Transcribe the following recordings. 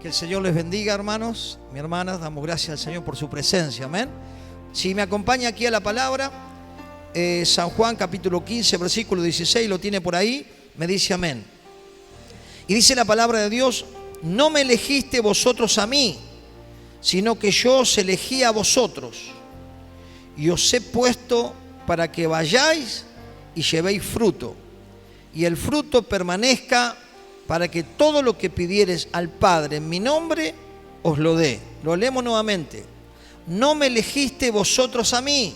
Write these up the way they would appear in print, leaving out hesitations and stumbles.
Que el Señor les bendiga, hermanos, mis hermanas. Damos gracias al Señor por su presencia, amén. Si me acompaña aquí a la palabra, San Juan capítulo 15, versículo 16, lo tiene por ahí, me dice amén. Y dice la palabra de Dios: no me elegiste vosotros a mí, sino que yo os elegí a vosotros, y os he puesto para que vayáis y llevéis fruto, y el fruto permanezca, para que todo lo que pidiereis al Padre en mi nombre, os lo dé. Lo leemos nuevamente. No me elegiste vosotros a mí,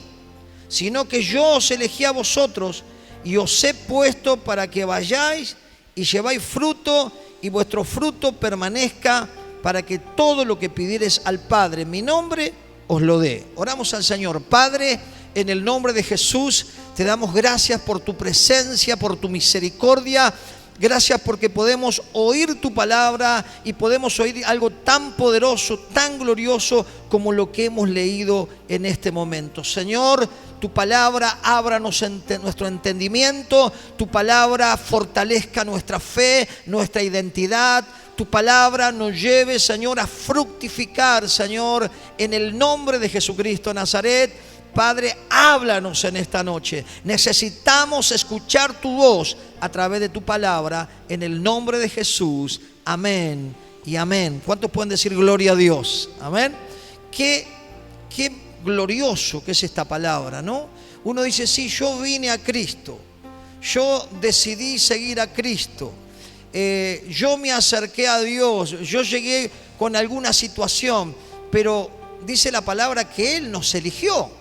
sino que yo os elegí a vosotros, y os he puesto para que vayáis y lleváis fruto, y vuestro fruto permanezca, para que todo lo que pidiereis al Padre en mi nombre, os lo dé. Oramos al Señor. Padre, en el nombre de Jesús, te damos gracias por tu presencia, por tu misericordia. Gracias porque podemos oír tu palabra y podemos oír algo tan poderoso, tan glorioso como lo que hemos leído en este momento. Señor, tu palabra ábranos nuestro entendimiento, tu palabra fortalezca nuestra fe, nuestra identidad. Tu palabra nos lleve, Señor, a fructificar, Señor, en el nombre de Jesucristo de Nazaret. Padre, háblanos en esta noche. Necesitamos escuchar tu voz a través de tu palabra, en el nombre de Jesús. Amén y amén. ¿Cuántos pueden decir gloria a Dios? Amén. Qué glorioso que es esta palabra, ¿no? Uno dice, sí, yo vine a Cristo, yo decidí seguir a Cristo, yo me acerqué a Dios, yo llegué con alguna situación, pero dice la palabra que Él nos eligió.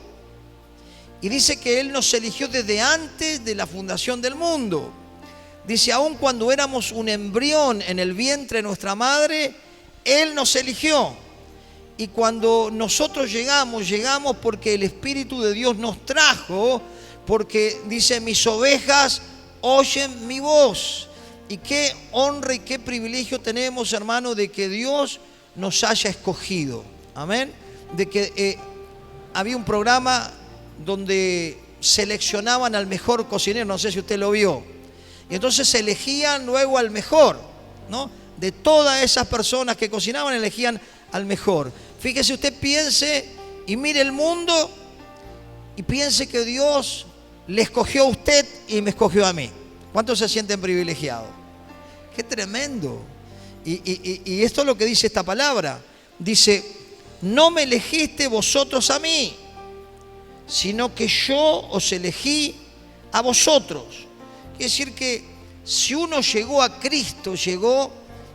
Y dice que Él nos eligió desde antes de la fundación del mundo. Dice, aun cuando éramos un embrión en el vientre de nuestra madre, Él nos eligió. Y cuando nosotros llegamos porque el Espíritu de Dios nos trajo, porque dice, mis ovejas oyen mi voz. Y qué honra y qué privilegio tenemos, hermano, de que Dios nos haya escogido. Amén. De que había un programa donde seleccionaban al mejor cocinero, no sé si usted lo vio, y entonces elegían luego al mejor, ¿no? De todas esas personas que cocinaban, elegían al mejor. Fíjese, usted piense y mire el mundo y piense que Dios le escogió a usted y me escogió a mí. ¿Cuántos se sienten privilegiados? ¡Qué tremendo! Y esto es lo que dice esta palabra. Dice, no me elegiste vosotros a mí, sino que yo os elegí a vosotros. Quiere decir que si uno llegó a Cristo, llegó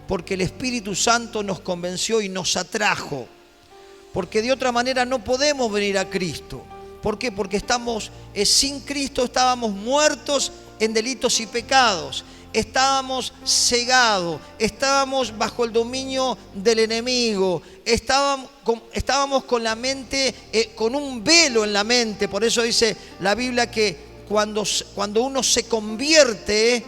porque el Espíritu Santo nos convenció y nos atrajo. Porque de otra manera no podemos venir a Cristo. ¿Por qué? Porque estamos sin Cristo, estábamos muertos en delitos y pecados. Estábamos cegados, estábamos bajo el dominio del enemigo, estábamos con la mente, con un velo en la mente. Por eso dice la Biblia que cuando uno se convierte,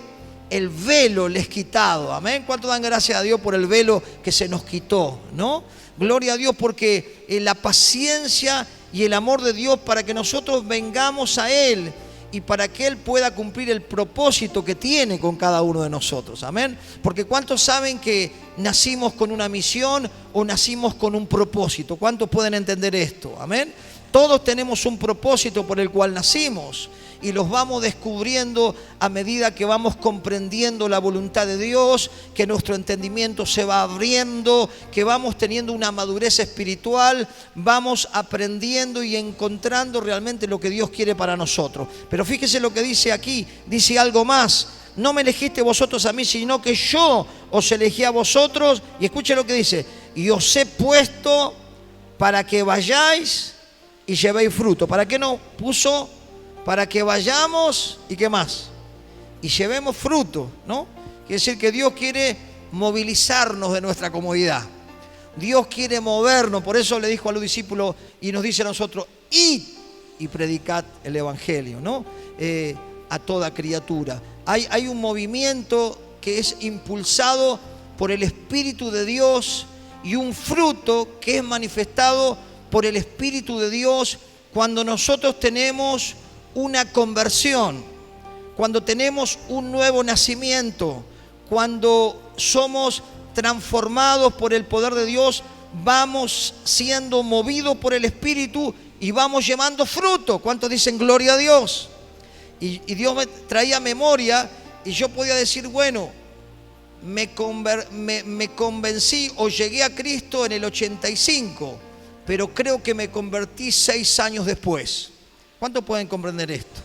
el velo le es quitado. Amén. ¿Cuánto dan gracias a Dios por el velo que se nos quitó, no? Gloria a Dios, porque la paciencia y el amor de Dios para que nosotros vengamos a Él y para que Él pueda cumplir el propósito que tiene con cada uno de nosotros. Amén. Porque ¿cuántos saben que nacimos con una misión o nacimos con un propósito? ¿Cuántos pueden entender esto? Amén. Todos tenemos un propósito por el cual nacimos y los vamos descubriendo a medida que vamos comprendiendo la voluntad de Dios, que nuestro entendimiento se va abriendo, que vamos teniendo una madurez espiritual, vamos aprendiendo y encontrando realmente lo que Dios quiere para nosotros. Pero fíjese lo que dice aquí, dice algo más. No me elegiste vosotros a mí, sino que yo os elegí a vosotros. Y escuche lo que dice, y os he puesto para que vayáis y llevéis fruto. ¿Para qué nos puso? Para que vayamos y ¿qué más? Y llevemos fruto, ¿no? Quiere decir que Dios quiere movilizarnos de nuestra comodidad. Dios quiere movernos. Por eso le dijo a los discípulos y nos dice a nosotros, id y predicad el evangelio, ¿no? A toda criatura. Hay un movimiento que es impulsado por el Espíritu de Dios y un fruto que es manifestado por el Espíritu de Dios cuando nosotros tenemos una conversión, cuando tenemos un nuevo nacimiento, cuando somos transformados por el poder de Dios, vamos siendo movidos por el Espíritu y vamos llevando fruto. ¿Cuántos dicen gloria a Dios? Y Dios me traía memoria y yo podía decir, bueno, me convencí o llegué a Cristo en el 85, pero creo que me convertí 6 años después. ¿Cuántos pueden comprender esto?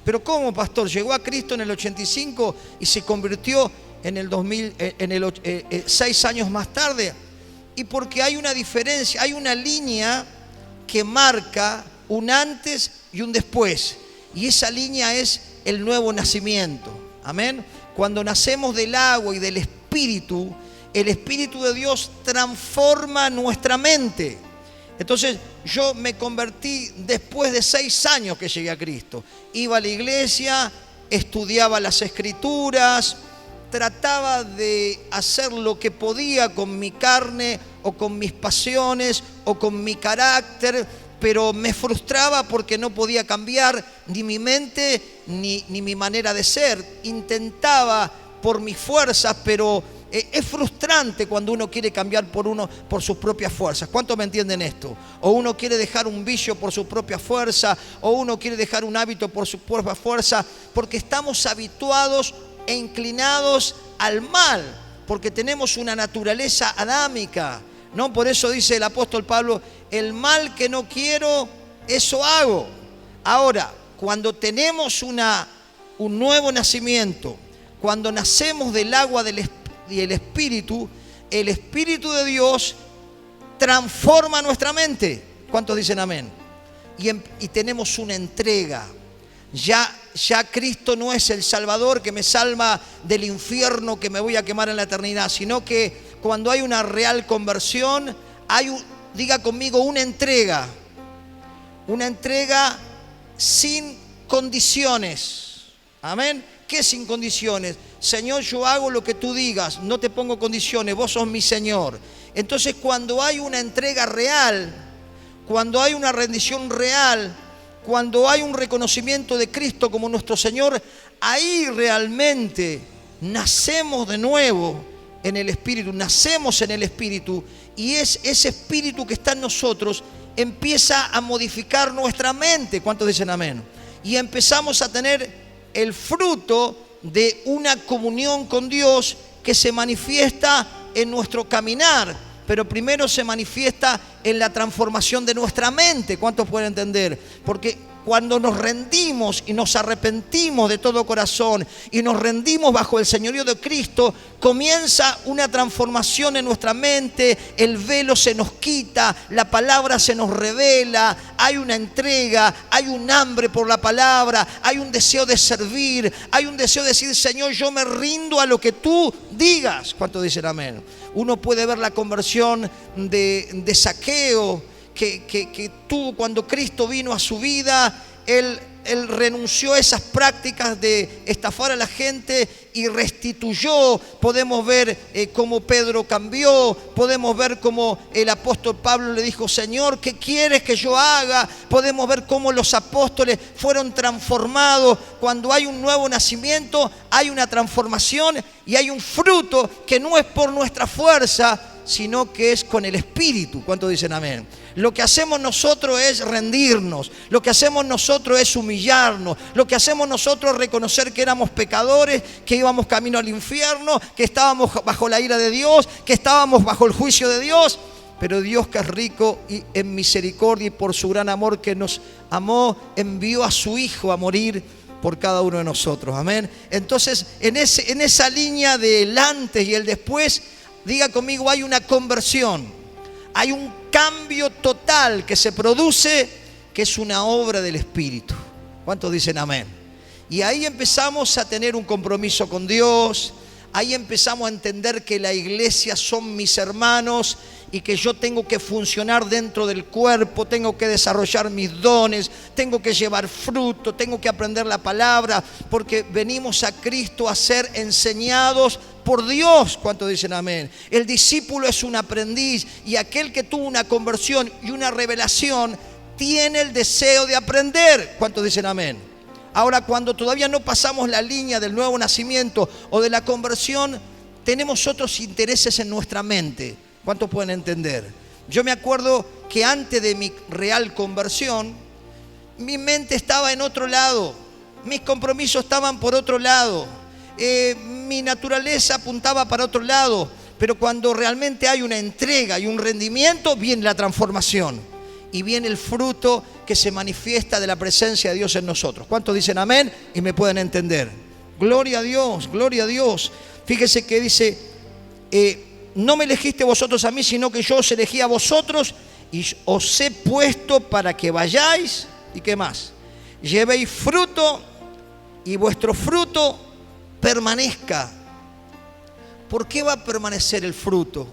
Pero ¿cómo, pastor? Llegó a Cristo en el 85 y se convirtió en el 2000, 6 años más tarde. Y porque hay una diferencia, hay una línea que marca un antes y un después. Y esa línea es el nuevo nacimiento. Amén. Cuando nacemos del agua y del Espíritu, el Espíritu de Dios transforma nuestra mente. Entonces yo me convertí después de 6 años que llegué a Cristo. Iba a la iglesia, estudiaba las Escrituras, trataba de hacer lo que podía con mi carne o con mis pasiones o con mi carácter, pero me frustraba porque no podía cambiar ni mi mente ni mi manera de ser. Intentaba por mis fuerzas, pero es frustrante cuando uno quiere cambiar por sus propias fuerzas. ¿Cuántos me entienden esto? O uno quiere dejar un vicio por su propia fuerza, o uno quiere dejar un hábito por su propia fuerza, porque estamos habituados e inclinados al mal, porque tenemos una naturaleza adámica, ¿no? Por eso dice el apóstol Pablo, el mal que no quiero, eso hago. Ahora, cuando tenemos un nuevo nacimiento, cuando nacemos del agua y el Espíritu de Dios transforma nuestra mente. ¿Cuántos dicen amén? Y tenemos una entrega. Ya Cristo no es el Salvador que me salva del infierno, que me voy a quemar en la eternidad, sino que cuando hay una real conversión, diga conmigo, una entrega sin condiciones. Amén. ¿Qué sin condiciones? Señor, yo hago lo que tú digas, no te pongo condiciones, vos sos mi Señor. Entonces, cuando hay una entrega real, cuando hay una rendición real, cuando hay un reconocimiento de Cristo como nuestro Señor, ahí realmente nacemos de nuevo en el Espíritu, nacemos en el Espíritu, y es ese Espíritu que está en nosotros empieza a modificar nuestra mente. ¿Cuántos dicen amén? Y empezamos a tener el fruto de una comunión con Dios que se manifiesta en nuestro caminar, pero primero se manifiesta en la transformación de nuestra mente. ¿Cuántos pueden entender? Porque cuando nos rendimos y nos arrepentimos de todo corazón y nos rendimos bajo el señorío de Cristo, comienza una transformación en nuestra mente, el velo se nos quita, la palabra se nos revela, hay una entrega, hay un hambre por la palabra, hay un deseo de servir, hay un deseo de decir, Señor, yo me rindo a lo que tú digas. ¿Cuántos dicen amén? Uno puede ver la conversión de Zaqueo, que tuvo cuando Cristo vino a su vida. Él renunció a esas prácticas de estafar a la gente y restituyó. Podemos ver cómo Pedro cambió, podemos ver cómo el apóstol Pablo le dijo, Señor, ¿qué quieres que yo haga? Podemos ver cómo los apóstoles fueron transformados. Cuando hay un nuevo nacimiento, hay una transformación y hay un fruto que no es por nuestra fuerza, sino que es con el Espíritu. ¿Cuántos dicen amén? Lo que hacemos nosotros es rendirnos, lo que hacemos nosotros es humillarnos, lo que hacemos nosotros es reconocer que éramos pecadores, que íbamos camino al infierno, que estábamos bajo la ira de Dios, que estábamos bajo el juicio de Dios. Pero Dios, que es rico en misericordia y por su gran amor que nos amó, envió a su Hijo a morir por cada uno de nosotros. Amén. Entonces, en esa línea del antes y el después, diga conmigo, hay una conversión. Hay un cambio total que se produce, que es una obra del Espíritu. ¿Cuántos dicen amén? Y ahí empezamos a tener un compromiso con Dios. Ahí empezamos a entender que la iglesia son mis hermanos y que yo tengo que funcionar dentro del cuerpo, tengo que desarrollar mis dones, tengo que llevar fruto, tengo que aprender la palabra, porque venimos a Cristo a ser enseñados por Dios. ¿Cuántos dicen amén? El discípulo es un aprendiz, y aquel que tuvo una conversión y una revelación tiene el deseo de aprender. ¿Cuántos dicen amén? Ahora, cuando todavía no pasamos la línea del nuevo nacimiento o de la conversión, tenemos otros intereses en nuestra mente. ¿Cuántos pueden entender? Yo me acuerdo que antes de mi real conversión, mi mente estaba en otro lado, mis compromisos estaban por otro lado, mi naturaleza apuntaba para otro lado, pero cuando realmente hay una entrega y un rendimiento, viene la transformación y viene el fruto que se manifiesta de la presencia de Dios en nosotros. ¿Cuántos dicen amén y me pueden entender? Gloria a Dios, gloria a Dios. Fíjese que dice, no me elegiste vosotros a mí, sino que yo os elegí a vosotros y os he puesto para que vayáis, ¿y qué más? Llevéis fruto y vuestro fruto permanezca. ¿Por qué va a permanecer el fruto?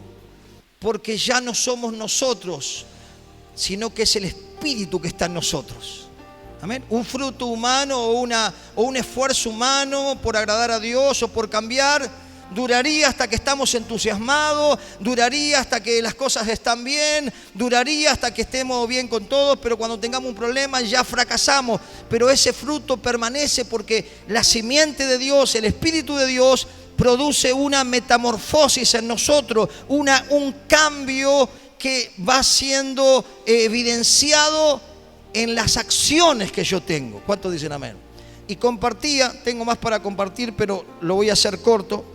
Porque ya no somos nosotros, sino que es el Espíritu que está en nosotros. Amén. Un fruto humano o un esfuerzo humano por agradar a Dios o por cambiar duraría hasta que estamos entusiasmados, duraría hasta que las cosas están bien, duraría hasta que estemos bien con todos, pero cuando tengamos un problema ya fracasamos. Pero ese fruto permanece porque la simiente de Dios, el Espíritu de Dios, produce una metamorfosis en nosotros, un cambio que va siendo evidenciado en las acciones que yo tengo. ¿Cuántos dicen amén? Y compartía, tengo más para compartir, pero lo voy a hacer corto.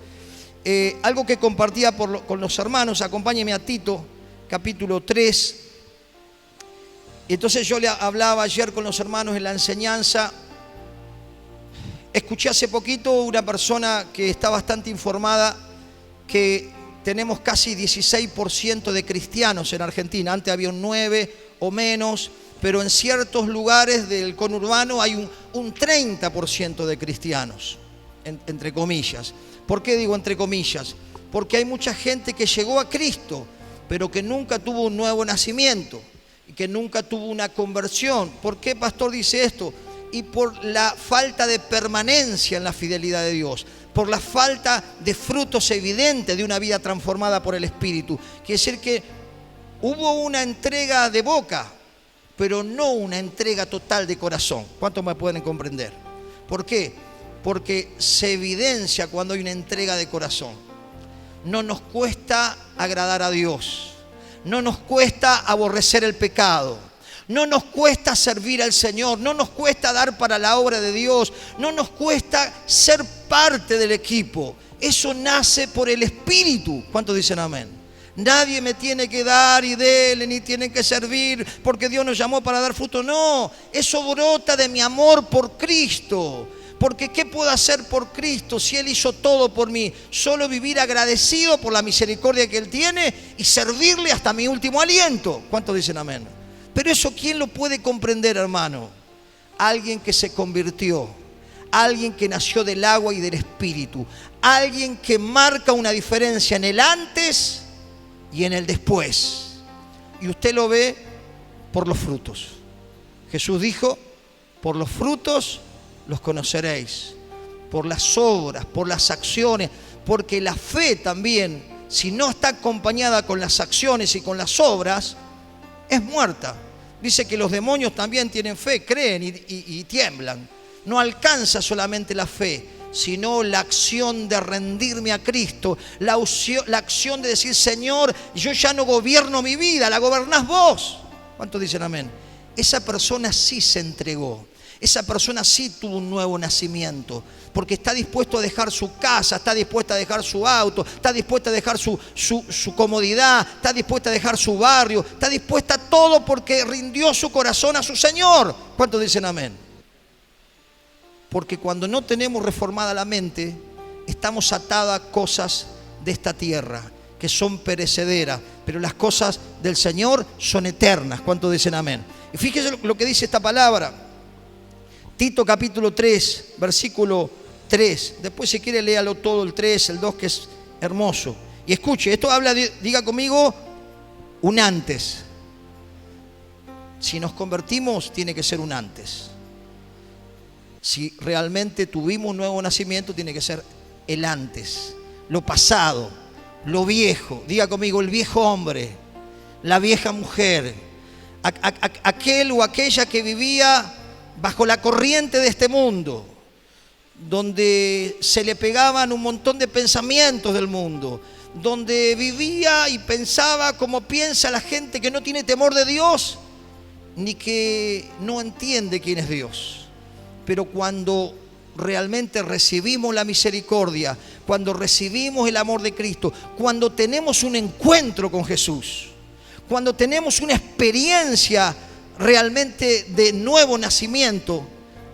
Algo que compartía con los hermanos, acompáñenme a Tito, capítulo 3. Y entonces yo le hablaba ayer con los hermanos en la enseñanza. Escuché hace poquito una persona que está bastante informada que tenemos casi 16% de cristianos en Argentina. Antes había un 9 o menos, pero en ciertos lugares del conurbano hay un 30% de cristianos, entre comillas. ¿Por qué digo entre comillas? Porque hay mucha gente que llegó a Cristo, pero que nunca tuvo un nuevo nacimiento y que nunca tuvo una conversión. ¿Por qué, pastor, dice esto? Y por la falta de permanencia en la fidelidad de Dios, por la falta de frutos evidentes de una vida transformada por el Espíritu. Quiere decir que hubo una entrega de boca, pero no una entrega total de corazón. ¿Cuántos me pueden comprender? ¿Por qué? Porque se evidencia cuando hay una entrega de corazón. No nos cuesta agradar a Dios, no nos cuesta aborrecer el pecado, no nos cuesta servir al Señor, no nos cuesta dar para la obra de Dios, no nos cuesta ser parte del equipo. Eso nace por el Espíritu. ¿Cuántos dicen amén? Nadie me tiene que dar y dele, ni tienen que servir porque Dios nos llamó para dar fruto. No, eso brota de mi amor por Cristo. Porque ¿qué puedo hacer por Cristo si Él hizo todo por mí? Solo vivir agradecido por la misericordia que Él tiene y servirle hasta mi último aliento. ¿Cuántos dicen amén? Pero eso, ¿quién lo puede comprender, hermano? Alguien que se convirtió, alguien que nació del agua y del Espíritu, alguien que marca una diferencia en el antes y en el después. Y usted lo ve por los frutos. Jesús dijo, por los frutos los conoceréis, por las obras, por las acciones, porque la fe también, si no está acompañada con las acciones y con las obras, es muerta. Dice que los demonios también tienen fe, creen y tiemblan. No alcanza solamente la fe, sino la acción de rendirme a Cristo, la acción de decir, Señor, yo ya no gobierno mi vida, la gobernás vos. ¿Cuántos dicen amén? Esa persona sí se entregó. Esa persona sí tuvo un nuevo nacimiento, porque está dispuesto a dejar su casa, está dispuesta a dejar su auto, está dispuesta a dejar su comodidad, está dispuesta a dejar su barrio, está dispuesta a todo porque rindió su corazón a su Señor. ¿Cuántos dicen amén? Porque cuando no tenemos reformada la mente, estamos atados a cosas de esta tierra, que son perecederas, pero las cosas del Señor son eternas. ¿Cuántos dicen amén? Y fíjese lo que dice esta palabra. Tito capítulo 3, versículo 3. Después si quiere léalo todo el 3, el 2, que es hermoso. Y escuche, esto habla, diga conmigo, un antes. Si nos convertimos, tiene que ser un antes. Si realmente tuvimos un nuevo nacimiento, tiene que ser el antes. Lo pasado, lo viejo. Diga conmigo, el viejo hombre, la vieja mujer, aquel o aquella que vivía bajo la corriente de este mundo, donde se le pegaban un montón de pensamientos del mundo, donde vivía y pensaba como piensa la gente que no tiene temor de Dios, ni que no entiende quién es Dios. Pero cuando realmente recibimos la misericordia, cuando recibimos el amor de Cristo, cuando tenemos un encuentro con Jesús, cuando tenemos una experiencia realmente de nuevo nacimiento,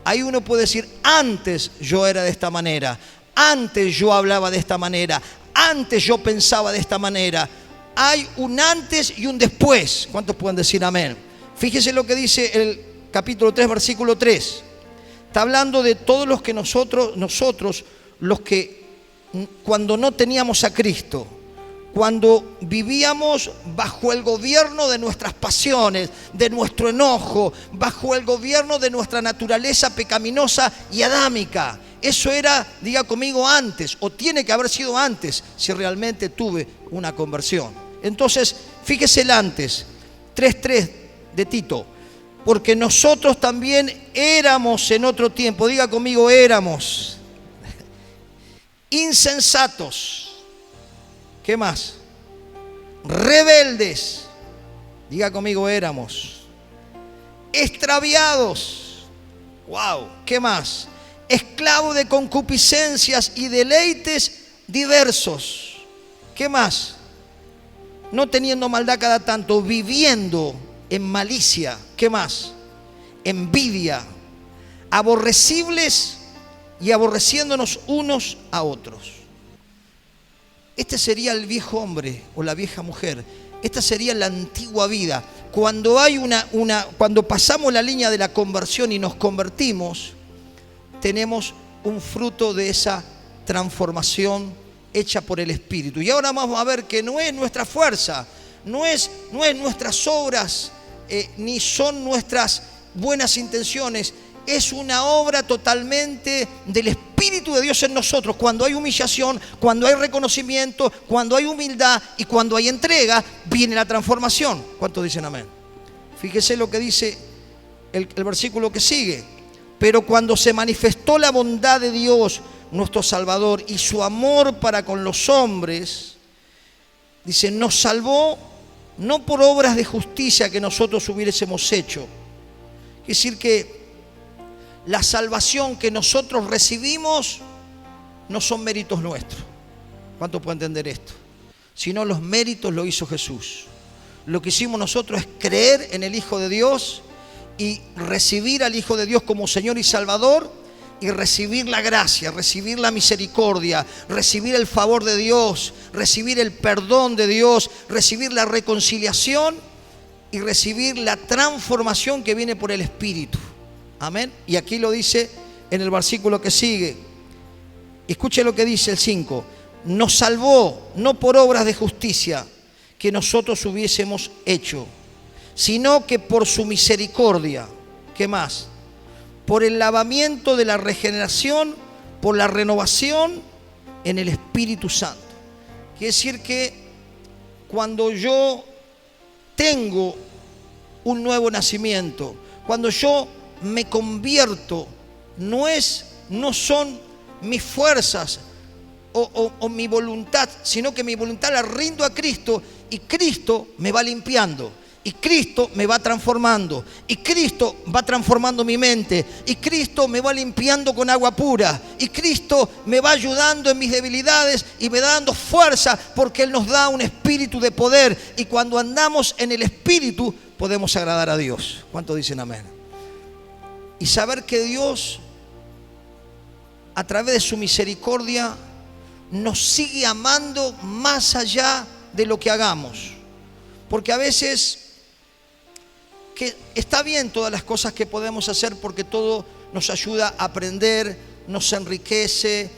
ahí uno puede decir: antes yo era de esta manera, antes yo hablaba de esta manera, antes yo pensaba de esta manera. Hay un antes y un después. ¿Cuántos pueden decir amén? Fíjese lo que dice el capítulo 3, versículo 3. Está hablando de todos los que nosotros los que cuando no teníamos a Cristo, cuando vivíamos bajo el gobierno de nuestras pasiones, de nuestro enojo, bajo el gobierno de nuestra naturaleza pecaminosa y adámica. Eso era, diga conmigo, antes, o tiene que haber sido antes, si realmente tuve una conversión. Entonces, fíjese el antes, 3:3 de Tito. Porque nosotros también éramos en otro tiempo, diga conmigo, éramos insensatos. ¿Qué más? Rebeldes. Diga conmigo, éramos extraviados. Wow. ¿Qué más? Esclavos de concupiscencias y deleites diversos. ¿Qué más? No teniendo maldad cada tanto, viviendo en malicia. ¿Qué más? Envidia. Aborrecibles y aborreciéndonos unos a otros. Este sería el viejo hombre o la vieja mujer. Esta sería la antigua vida. Cuando hay cuando pasamos la línea de la conversión y nos convertimos, tenemos un fruto de esa transformación hecha por el Espíritu. Y ahora vamos a ver que no es nuestra fuerza, no es nuestras obras, ni son nuestras buenas intenciones. Es una obra totalmente del Espíritu de Dios en nosotros. Cuando hay humillación, cuando hay reconocimiento, cuando hay humildad y cuando hay entrega, viene la transformación. ¿Cuántos dicen amén? Fíjese lo que dice el versículo que sigue. Pero cuando se manifestó la bondad de Dios, nuestro Salvador, y su amor para con los hombres, dice, nos salvó no por obras de justicia que nosotros hubiésemos hecho. Es decir que la salvación que nosotros recibimos no son méritos nuestros. ¿Cuánto puede entender esto? Sino los méritos lo hizo Jesús. Lo que hicimos nosotros es creer en el Hijo de Dios y recibir al Hijo de Dios como Señor y Salvador, y recibir la gracia, recibir la misericordia, recibir el favor de Dios, recibir el perdón de Dios, recibir la reconciliación y recibir la transformación que viene por el Espíritu. Amén. Y aquí lo dice en el versículo que sigue. Escuche lo que dice el 5. Nos salvó no por obras de justicia que nosotros hubiésemos hecho, sino que por su misericordia. ¿Qué más? Por el lavamiento de la regeneración, por la renovación en el Espíritu Santo. Quiere decir que cuando yo tengo un nuevo nacimiento, cuando yo me convierto, no son mis fuerzas o mi voluntad, sino que mi voluntad la rindo a Cristo, y Cristo me va limpiando, y Cristo me va transformando, y Cristo va transformando mi mente, y Cristo me va limpiando con agua pura, y Cristo me va ayudando en mis debilidades y me va dando fuerza, porque Él nos da un espíritu de poder, y cuando andamos en el Espíritu podemos agradar a Dios. ¿Cuántos dicen amén? Y saber que Dios, a través de su misericordia, nos sigue amando más allá de lo que hagamos. Porque a veces, que está bien todas las cosas que podemos hacer, porque todo nos ayuda a aprender, nos enriquece,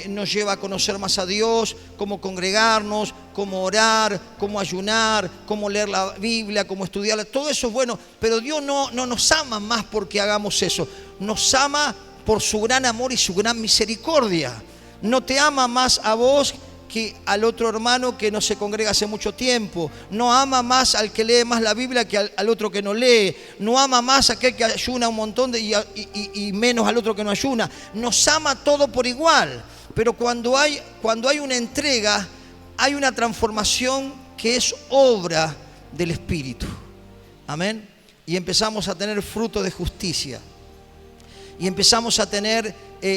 nos lleva a conocer más a Dios, cómo congregarnos, cómo orar, cómo ayunar, cómo leer la Biblia, cómo estudiarla. Todo eso es bueno, pero Dios no nos ama más porque hagamos eso. Nos ama por su gran amor y su gran misericordia. No te ama más a vos que al otro hermano que no se congrega hace mucho tiempo. No ama más al que lee más la Biblia que al otro que no lee. No ama más a aquel que ayuna un montón y menos al otro que no ayuna. Nos ama todo por igual. Pero cuando hay una entrega, hay una transformación que es obra del Espíritu. Amén. Y empezamos a tener fruto de justicia. Y empezamos a tener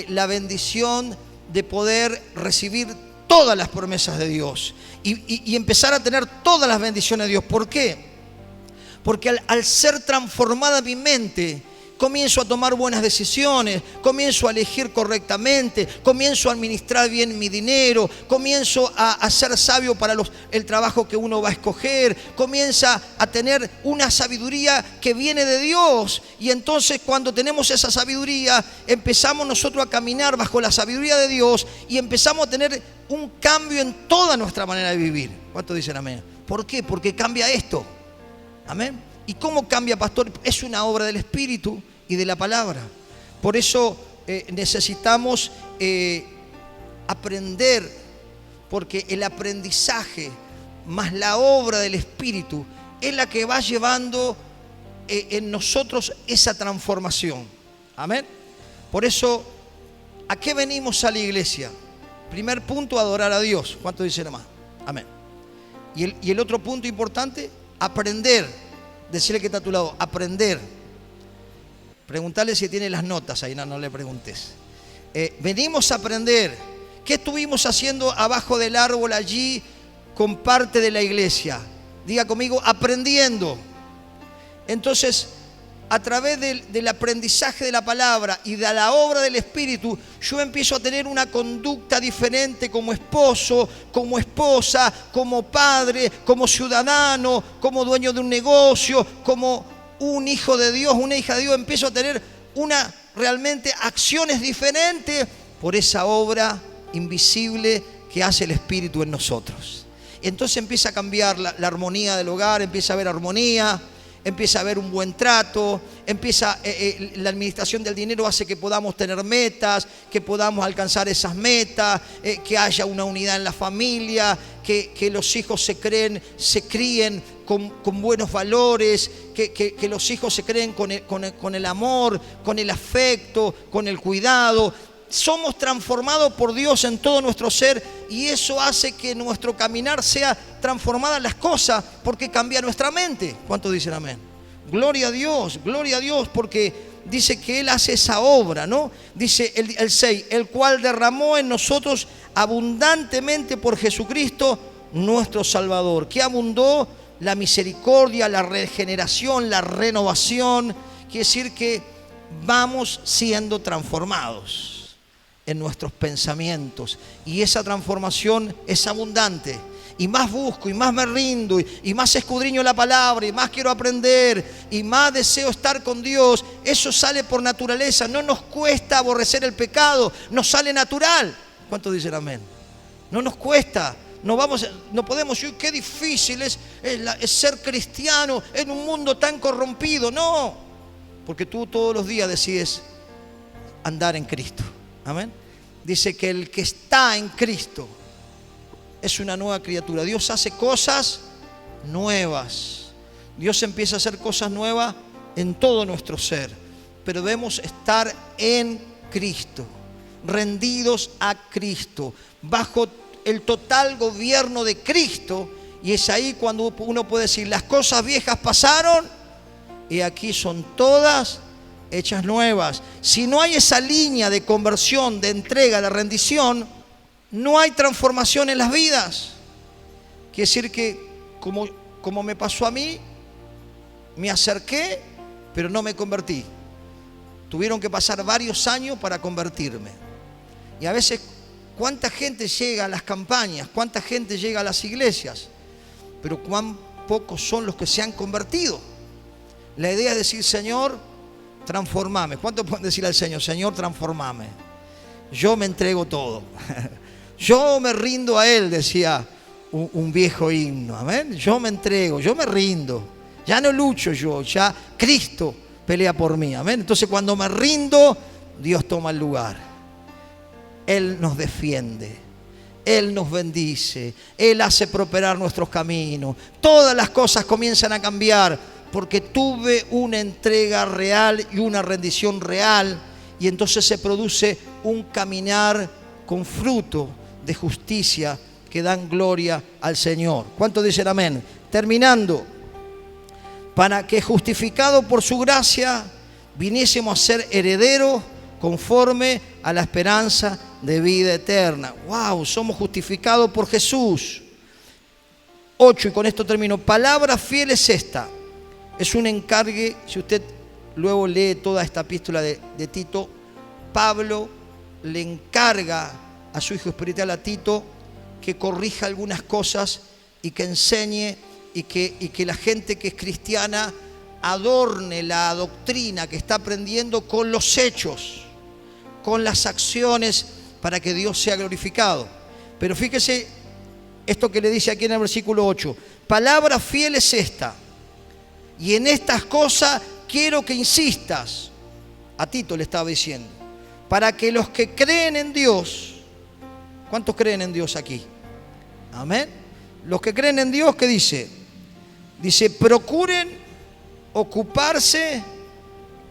la bendición de poder recibir todas las promesas de Dios. Y empezar a tener todas las bendiciones de Dios. ¿Por qué? Porque al ser transformada mi mente, comienzo a tomar buenas decisiones, comienzo a elegir correctamente, comienzo a administrar bien mi dinero, comienzo a ser sabio para el trabajo que uno va a escoger, comienza a tener una sabiduría que viene de Dios. Y entonces cuando tenemos esa sabiduría, empezamos nosotros a caminar bajo la sabiduría de Dios y empezamos a tener un cambio en toda nuestra manera de vivir. ¿Cuántos dicen amén? ¿Por qué? Porque cambia esto. Amén. ¿Y cómo cambia, pastor? Es una obra del Espíritu y de la palabra. Por eso necesitamos aprender, porque el aprendizaje más la obra del Espíritu es la que va llevando en nosotros esa transformación. Amén. Por eso, ¿a qué venimos a la iglesia? Primer punto, adorar a Dios. ¿Cuánto dicen más? Amén. Y el otro punto importante, aprender. Decirle que está a tu lado, aprender. Preguntarle si tiene las notas, ahí no le preguntes. Venimos a aprender. ¿Qué estuvimos haciendo abajo del árbol allí con parte de la iglesia? Diga conmigo, aprendiendo. Entonces, a través del aprendizaje de la palabra y de la obra del Espíritu, yo empiezo a tener una conducta diferente como esposo, como esposa, como padre, como ciudadano, como dueño de un negocio, como un hijo de Dios, una hija de Dios. Empiezo a tener realmente acciones diferentes por esa obra invisible que hace el Espíritu en nosotros. Entonces empieza a cambiar la armonía del hogar, empieza a haber armonía, empieza a haber un buen trato, la administración del dinero hace que podamos tener metas, que podamos alcanzar esas metas, que haya una unidad en la familia, que los hijos se críen con buenos valores, que los hijos se creen con el amor, con el afecto, con el cuidado. Somos transformados por Dios en todo nuestro ser y eso hace que nuestro caminar sea transformada en las cosas porque cambia nuestra mente. ¿Cuántos dicen amén? Gloria a Dios, porque dice que Él hace esa obra, ¿no? Dice el 6, el cual derramó en nosotros abundantemente por Jesucristo nuestro Salvador. Que abundó la misericordia, la regeneración, la renovación. Quiere decir que vamos siendo transformados en nuestros pensamientos y esa transformación es abundante y más busco y más me rindo y más escudriño la palabra y más quiero aprender y más deseo estar con Dios. Eso sale por naturaleza, no nos cuesta aborrecer el pecado, nos sale natural. ¿Cuántos dicen amén? No nos cuesta, no podemos decir qué difícil es ser cristiano en un mundo tan corrompido. No, porque tú todos los días decides andar en Cristo. Amén. Dice que el que está en Cristo es una nueva criatura. Dios hace cosas nuevas. Dios empieza a hacer cosas nuevas en todo nuestro ser. Pero debemos estar en Cristo, rendidos a Cristo, bajo el total gobierno de Cristo. Y es ahí cuando uno puede decir, las cosas viejas pasaron y aquí son todas hechas nuevas. Si no hay esa línea de conversión, de entrega, de rendición, no hay transformación en las vidas. Quiere decir que como me pasó a mí, me acerqué, pero no me convertí. Tuvieron que pasar varios años para convertirme. Y a veces, ¿cuánta gente llega a las campañas? ¿Cuánta gente llega a las iglesias? Pero cuán pocos son los que se han convertido. La idea es decir, Señor, transformame. ¿Cuánto pueden decir al Señor? Señor, transformame. Yo me entrego todo. Yo me rindo a Él, decía un viejo himno. Amén. Yo me entrego, yo me rindo. Ya no lucho yo, ya Cristo pelea por mí. Amén. Entonces cuando me rindo, Dios toma el lugar. Él nos defiende. Él nos bendice, Él hace prosperar nuestros caminos. Todas las cosas comienzan a cambiar porque tuve una entrega real y una rendición real, y entonces se produce un caminar con fruto de justicia que dan gloria al Señor. ¿Cuántos dicen amén? Terminando, para que justificado por su gracia viniésemos a ser herederos conforme a la esperanza de vida eterna. ¡Wow! Somos justificados por Jesús. 8, y con esto termino. Palabra fiel es esta. Es un encargue, si usted luego lee toda esta epístola de Tito, Pablo le encarga a su hijo espiritual, a Tito, que corrija algunas cosas y que enseñe y que la gente que es cristiana adorne la doctrina que está aprendiendo con los hechos, con las acciones, para que Dios sea glorificado. Pero fíjese esto que le dice aquí en el versículo 8. Palabra fiel es esta, y en estas cosas quiero que insistas. A Tito le estaba diciendo, para que los que creen en Dios, ¿cuántos creen en Dios aquí? Amén. Los que creen en Dios, ¿qué dice? Dice, procuren ocuparse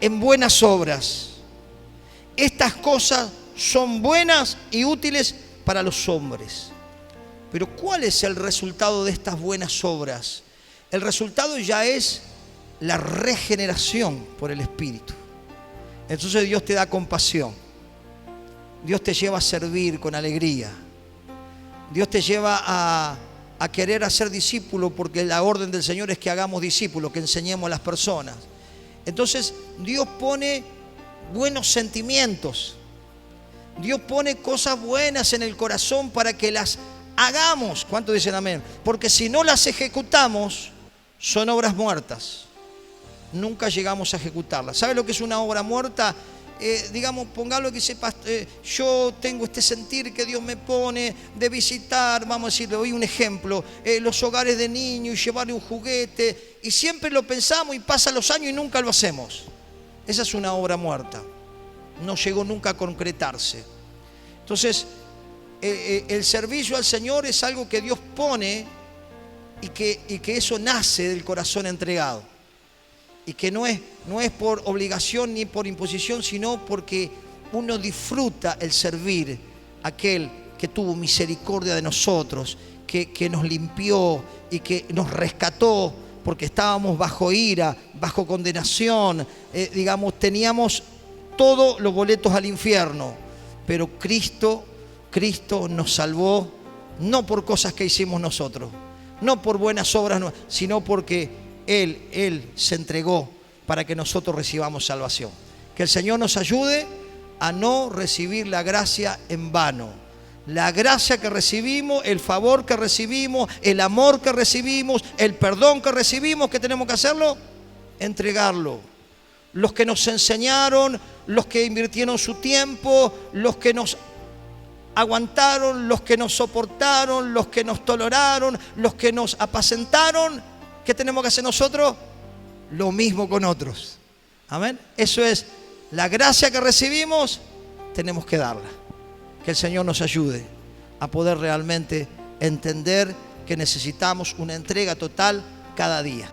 en buenas obras. Estas cosas son buenas y útiles para los hombres. Pero ¿cuál es el resultado de estas buenas obras? El resultado ya es la regeneración por el Espíritu. Entonces Dios te da compasión. Dios te lleva a servir con alegría. Dios te lleva a querer hacer discípulo, porque la orden del Señor es que hagamos discípulos, que enseñemos a las personas. Entonces Dios pone buenos sentimientos. Dios pone cosas buenas en el corazón para que las hagamos. ¿Cuántos dicen amén? Porque si no las ejecutamos, son obras muertas. Nunca llegamos a ejecutarlas. ¿Sabe lo que es una obra muerta? Digamos, póngalo que dice, yo tengo este sentir que Dios me pone de visitar, vamos a decir, le doy un ejemplo, los hogares de niños y llevarle un juguete, y siempre lo pensamos y pasan los años y nunca lo hacemos. Esa es una obra muerta. No llegó nunca a concretarse. Entonces, el servicio al Señor es algo que Dios pone y que eso nace del corazón entregado. Y que no es por obligación ni por imposición, sino porque uno disfruta el servir a aquel que tuvo misericordia de nosotros, que nos limpió y que nos rescató, porque estábamos bajo ira, bajo condenación, digamos, teníamos todos los boletos al infierno, pero Cristo nos salvó, no por cosas que hicimos nosotros, no por buenas obras, sino porque Él se entregó para que nosotros recibamos salvación. Que el Señor nos ayude a no recibir la gracia en vano. La gracia que recibimos, el favor que recibimos, el amor que recibimos, el perdón que recibimos, ¿qué tenemos que hacerlo? Entregarlo. Los que nos enseñaron, los que invirtieron su tiempo, los que nos aguantaron, los que nos soportaron, los que nos toleraron, los que nos apacentaron, ¿qué tenemos que hacer nosotros? Lo mismo con otros. Amén. Eso es la gracia que recibimos, tenemos que darla. Que el Señor nos ayude a poder realmente entender que necesitamos una entrega total cada día.